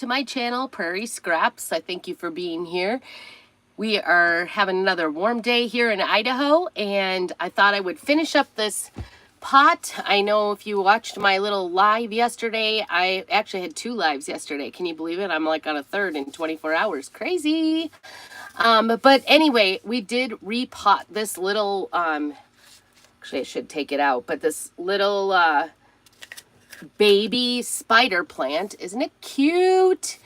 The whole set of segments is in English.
to my channel, Prairie Scraps. I thank you for being here. We are having another warm day here in Idaho, and I thought I would finish up this pot. I know if you watched my little live yesterday, I actually had 2 lives yesterday. Can you believe it? I'm like on a third in 24 hours. Crazy. But anyway, we did repot this little, actually I should take it out, but this little baby spider plant. Isn't it cute?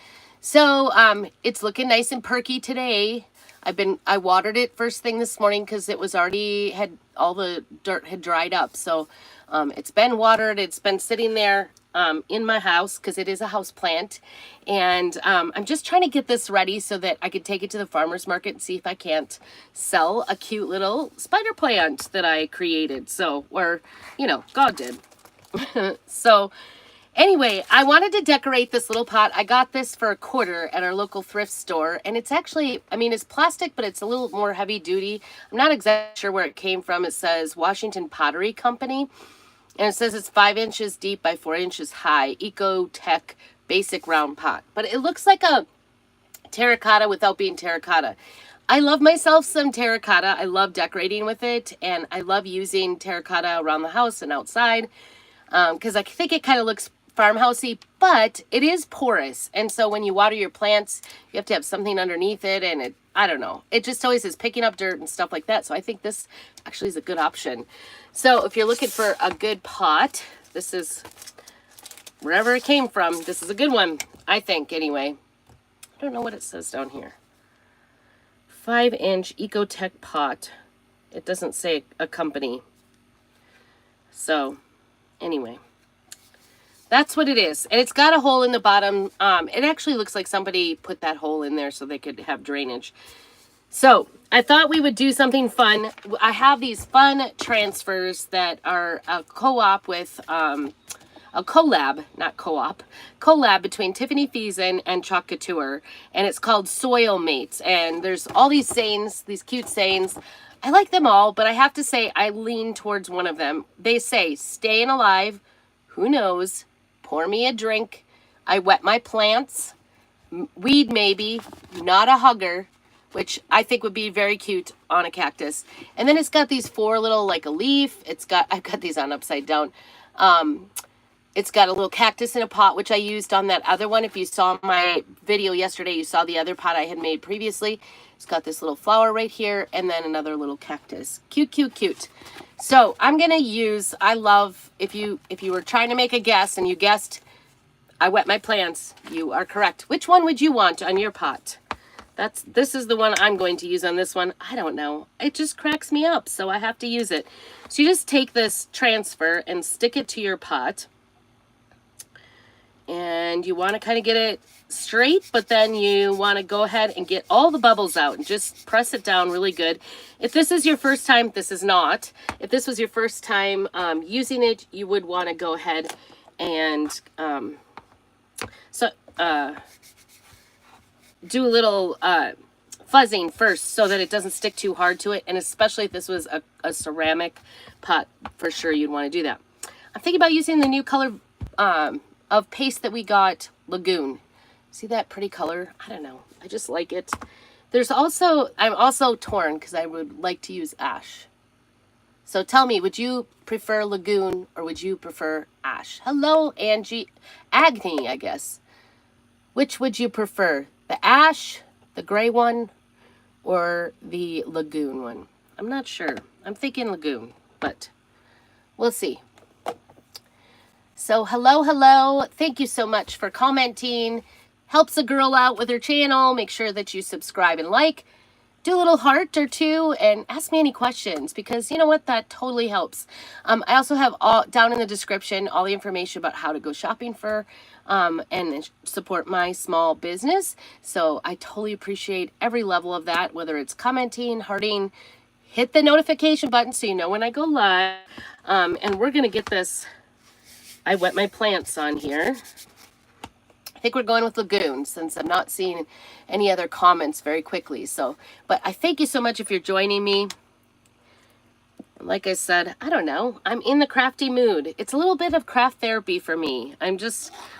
So it's looking nice and perky today. I watered it first thing this morning because it was already all the dirt had dried up. So it's been watered. It's been sitting there in my house because it is a house plant. And I'm just trying to get this ready so that I could take it to the farmer's market and see if I can't sell a cute little spider plant that I created. So, or, you know, God did. So anyway, I wanted to decorate this little pot. I got this for $1 at our local thrift store, and it's actually, I mean, it's plastic, but it's a little more heavy duty. I'm not exactly sure where it came from. It says Washington Pottery Company, and it says it's 5 inches deep by 4 inches high, Eco-Tech basic round pot. But it looks like a terracotta without being terracotta. I love myself some terracotta. I love decorating with it, and I love using terracotta around the house and outside. Because I think it kind of looks farmhousey, but it is porous. And so when you water your plants, you have to have something underneath it. And I don't know, it just always is picking up dirt and stuff like that. So I think this actually is a good option. So if you're looking for a good pot, this is wherever it came from. This is a good one, I think, anyway. I don't know what it says down here. 5-inch Eco-Tech pot. It doesn't say a company. So anyway, that's what it is. And it's got a hole in the bottom. It actually looks like somebody put that hole in there so they could have drainage. So I thought we would do something fun. I have these fun transfers that are a co-op with, a collab, not co-op, collab between Tiffany Feason and Chalk Couture. And it's called Soil Mates. And there's all these sayings, these cute sayings. I like them all, but I have to say I lean towards one of them. They say, staying alive, who knows, pour me a drink, I wet my plants, weed maybe, not a hugger, which I think would be very cute on a cactus. And then it's got these 4 little, like a leaf. I've got these on upside down. It's got a little cactus in a pot, which I used on that other one. If you saw my video yesterday, you saw the other pot I had made previously. It's got this little flower right here, and then another little cactus. Cute, cute, cute. So I'm gonna use, I love, if you were trying to make a guess and you guessed I wet my plants, you are correct. Which one would you want on your pot? This is the one I'm going to use on this one. I don't know. It just cracks me up, so I have to use it. So you just take this transfer and stick it to your pot. And you want to kind of get it straight, but then you want to go ahead and get all the bubbles out and just press it down really good. If this is your first time, this is not. If this was your first time using it, you would want to go ahead and do a little fuzzing first so that it doesn't stick too hard to it. And especially if this was a ceramic pot, for sure you'd want to do that. I'm thinking about using the new color of paste that we got, Lagoon. See that pretty color? I don't know. I just like it. I'm also torn because I would like to use ash. So tell me, would you prefer Lagoon or would you prefer ash? Hello, Agni, I guess. Which would you prefer? The ash, the gray one, or the Lagoon one? I'm not sure. I'm thinking Lagoon, but we'll see. So hello. Thank you so much for commenting. Helps a girl out with her channel. Make sure that you subscribe and like. Do a little heart or 2 and ask me any questions because you know what? That totally helps. I also have down in the description all the information about how to go shopping for and support my small business. So I totally appreciate every level of that, whether it's commenting, hearting, hit the notification button so you know when I go live. And we're going to get this I wet my plants on here. I think we're going with Lagoon since I'm not seeing any other comments very quickly. So, but I thank you so much if you're joining me. Like I said, I don't know. I'm in the crafty mood. It's a little bit of craft therapy for me.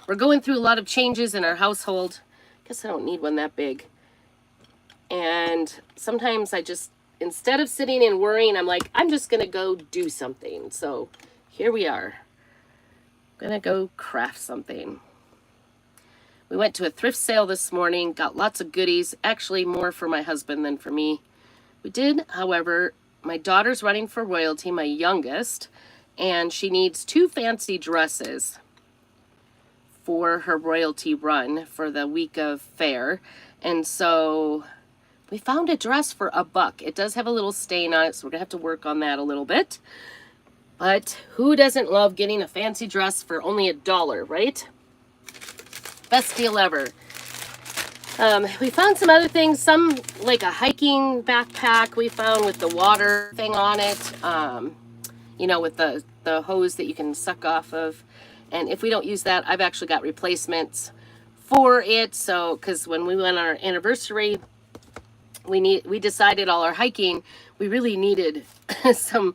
We're going through a lot of changes in our household. Guess I don't need one that big. And sometimes instead of sitting and worrying, I'm like, I'm just going to go do something. So here we are. I'm going to go craft something. We went to a thrift sale this morning, got lots of goodies, actually more for my husband than for me. We did, however, my daughter's running for royalty, my youngest, and she needs 2 fancy dresses for her royalty run for the week of fair. And so we found a dress for $1. It does have a little stain on it, so we're gonna have to work on that a little bit. But who doesn't love getting a fancy dress for only $1, right? Best deal ever. We found some other things, some like a hiking backpack we found with the water thing on it, you know, with the hose that you can suck off of. And if we don't use that, I've actually got replacements for it. So, because when we went on our anniversary, we decided all our hiking, we really needed some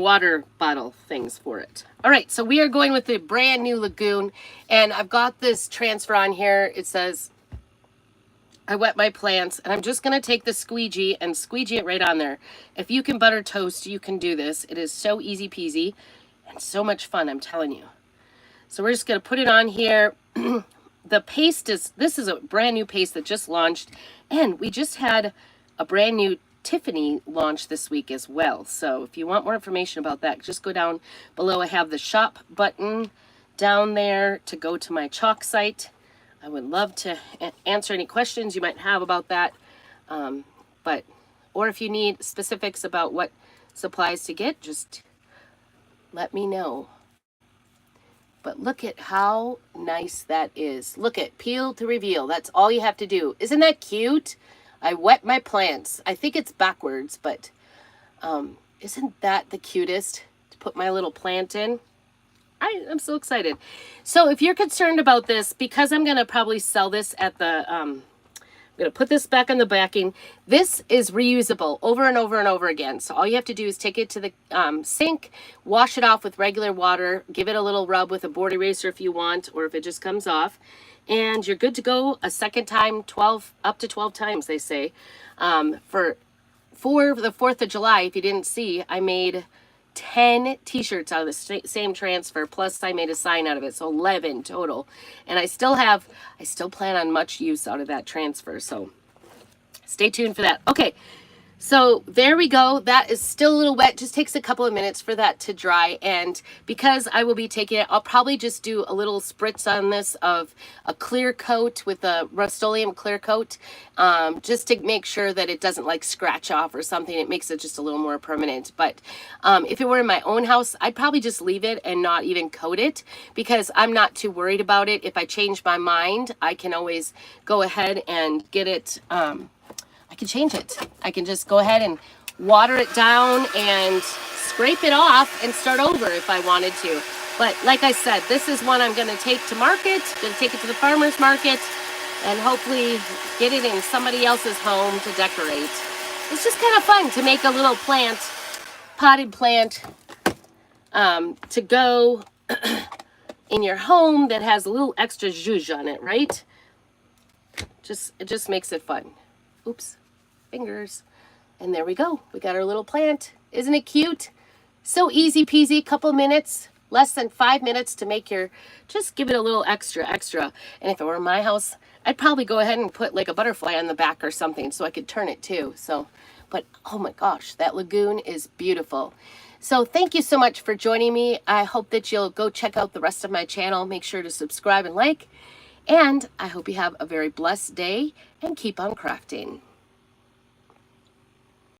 water bottle things for it. All right, so we are going with the brand new Lagoon, and I've got this transfer on here. It says, I wet my plants, and I'm just going to take the squeegee and squeegee it right on there. If you can butter toast, you can do this. It is so easy peasy and so much fun, I'm telling you. So we're just going to put it on here. The paste this is a brand new paste that just launched, and we just had a brand new Tiffany launch this week as well. So if you want more information about that, just go down below. I have the shop button down there to go to my chalk site. I would love to answer any questions you might have about that. Or if you need specifics about what supplies to get, just let me know. But look at how nice that is. Look at peel to reveal. That's all you have to do. Isn't that cute? I wet my plants. I think it's backwards, but isn't that the cutest to put my little plant in? I'm so excited. So if you're concerned about this, because I'm going to probably sell this at the, I'm going to put this back on the backing. This is reusable over and over and over again. So all you have to do is take it to the sink, wash it off with regular water, give it a little rub with a board eraser if you want, or if it just comes off. And you're good to go a second time, up to 12 times, they say. For the 4th of July, if you didn't see, I made 10 t-shirts out of the same transfer, plus I made a sign out of it, so 11 total. And I still plan on much use out of that transfer, so stay tuned for that. Okay, so there we go. That is still a little wet. Just takes a couple of minutes for that to dry. And because I will be taking it, I'll probably just do a little spritz on this of a clear coat with a Rust-Oleum clear coat, just to make sure that it doesn't like scratch off or something. It makes it just a little more permanent. But if it were in my own house, I'd probably just leave it and not even coat it, because I'm not too worried about it. If I change my mind, I can always go ahead and get it, I can change it. I can just go ahead and water it down and scrape it off and start over if I wanted to. But like I said, this is one I'm going to take to market, going to take it to the farmer's market, and hopefully get it in somebody else's home to decorate. It's just kind of fun to make a little plant, potted plant, to go in your home that has a little extra zhuzh on it, right? It just makes it fun. Oops, fingers. And there we go. We got our little plant. Isn't it cute? So easy peasy, couple minutes, less than 5 minutes to make just give it a little extra. And if it were my house, I'd probably go ahead and put like a butterfly on the back or something so I could turn it too. So, but oh my gosh, that lagoon is beautiful. So thank you so much for joining me. I hope that you'll go check out the rest of my channel. Make sure to subscribe and like. And I hope you have a very blessed day and keep on crafting.